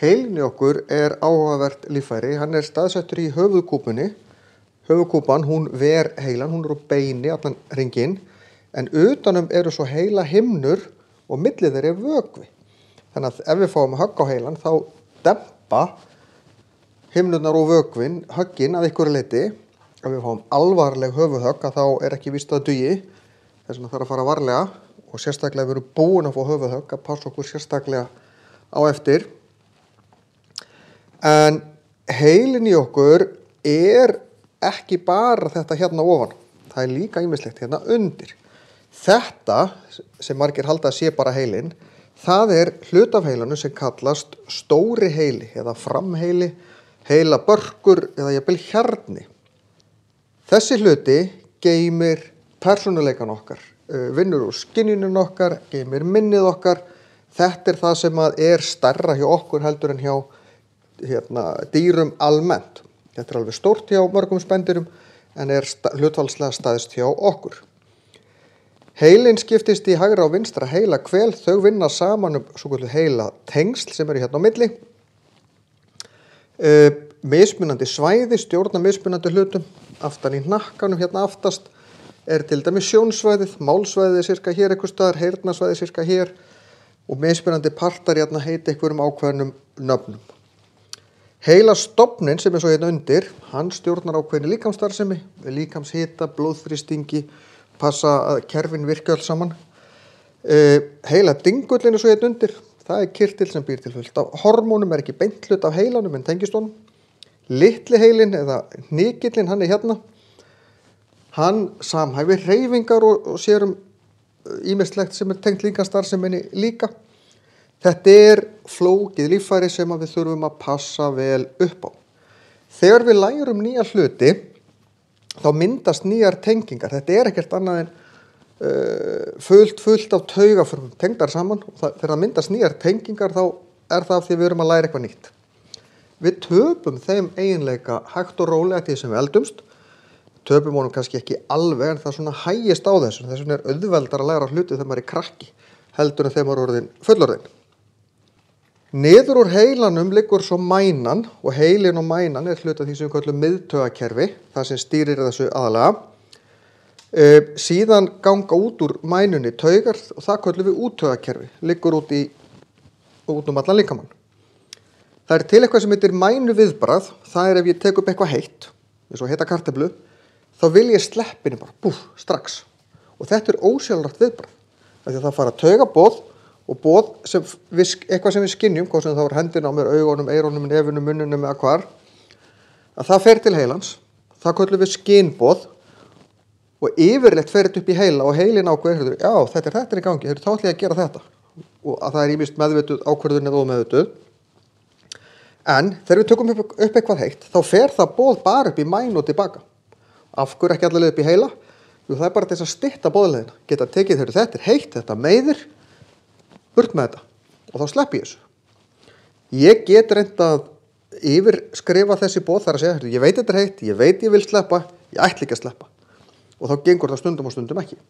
Heilinn í okkur áhugavert líffæri, hann staðsettur í höfuðkúpunni. Höfuðkúpan, hún ver heilan, hún úr beini allan hringinn, en utanum eru svo heila himnur og milli þeirra vökvi. Þannig að ef við fáum högg á heilan, þá dempa himnurnar og vökvin höggin að einhverju leyti. Ef við fáum alvarleg höfuðhögg, þá ekki víst að dugi. Þess vegna þarf að fara varlega og sérstaklega ef við erum búin að fá höfuðhögg, að passa okkur sérstaklega á eftir. En heilinn í okkur ekki bara þetta hérna ofan. Það líka ýmislegt hérna undir. Þetta, sem margir halda að sé bara heilinn, það hluti af heilanum sem kallast stóri heili eða framheili, heilabörkur eða jafnvel hjarni. Þessi hluti geymir persónuleikann okkar, vinnur úr skynjunin okkar, geymir minnið okkar. Þetta það sem stærra hjá okkur heldur en hjá dýrum almennt. Þetta alveg stórt hjá mörgum spendýrum en hlutfallslega stæðst hjá okkur. Heilinn skiptist í hægra og vinstra heilahvel, þau vinna saman svokölluð heilatengsl sem hérna á milli. Mismunandi svæði stjórna mismunandi hlutum. Aftan í hnakkanum hérna aftast til dæmis sjónsvæðið, málsvæðið sirka hér einhvers staðar, heyrnarsvæðið sirka hér og mismunandi partar hérna heita einhverjum ákveðnum nöfnum. Heilastofninn sem svo hérna undir, hann stjórnar ákveðinni líkamsstarfsemi, líkamshita, blóðþrýstingi, passa að kerfin virki öll saman. Heiladingullinn svo hérna undir, það kirtill sem býr til fullt af hormónum, ekki beint hlut af heilanum en tengist honum. Litli heilinn eða hnykillinn, hann hérna. Hann samhæfir hreyfingar og sér ýmislegt sem tengt líkamsstarfseminni líka. Þetta flókið líffæri sem við þurfum að passa vel upp á. Þegar við lærum nýja hluti, þá myndast nýjar tengingar. Þetta ekkert annað en fullt af taugafrumum tengdar saman. Og þegar það myndast nýjar tengingar, þá það af því við erum að læra eitthvað nýtt. Við töpum þeim eiginleika hægt og rólega til sem við eldumst. Töpum honum kannski ekki alveg, en það svona hægist á þessu. Þess vegna auðveldar að læra hluti þegar maður krakki, heldur en þegar maður orðinn fullorðinn. Niður úr heilanum liggur svo mænan og heilinn og mænan hluti af því sem við köllum miðtaugakerfi, það sem stýrir þessu aðalega. Síðan ganga út úr mænunni taugar og það köllum við úttaugakerfi, liggur út allan líkamann. Það til eitthvað sem heitir mænuviðbragð, það ef ég tek upp eitthvað heitt, eins og heita kartöflu, þá vil ég sleppinni bara, strax. Og þetta ósjálfrátt viðbragð, af því að það fara taugaboð og boð eitthvað sem við skynjum, hvort sem það hendina á mér, augunum, eirónum, nefinum, munninum eða hvar, að það fer til heilans, það köllum við skynboð og yfirleitt fer þetta upp í heila og heilinn ákveður, já, þetta í gangi, þá ætla ég að gera þetta og að það ýmist meðvituð ákvörðun eða ómeðvituð. En þegar við tökum upp eitthvað heitt, þá fer það boð bara upp í mænu og tilbaka. Af hverju ekki allavega upp í heila? Jú, það bara þess að stytta boðleiðina, geta tekið þetta heitt, þetta meiðir, burt með þetta og þá slepp ég þessu. Ég get reynt að yfirskrifa þessi boð þar að segja, ég veit þetta heitt, ég veit ég vil sleppa, ég ætla ekki að sleppa. Og þá gengur það stundum og stundum ekki.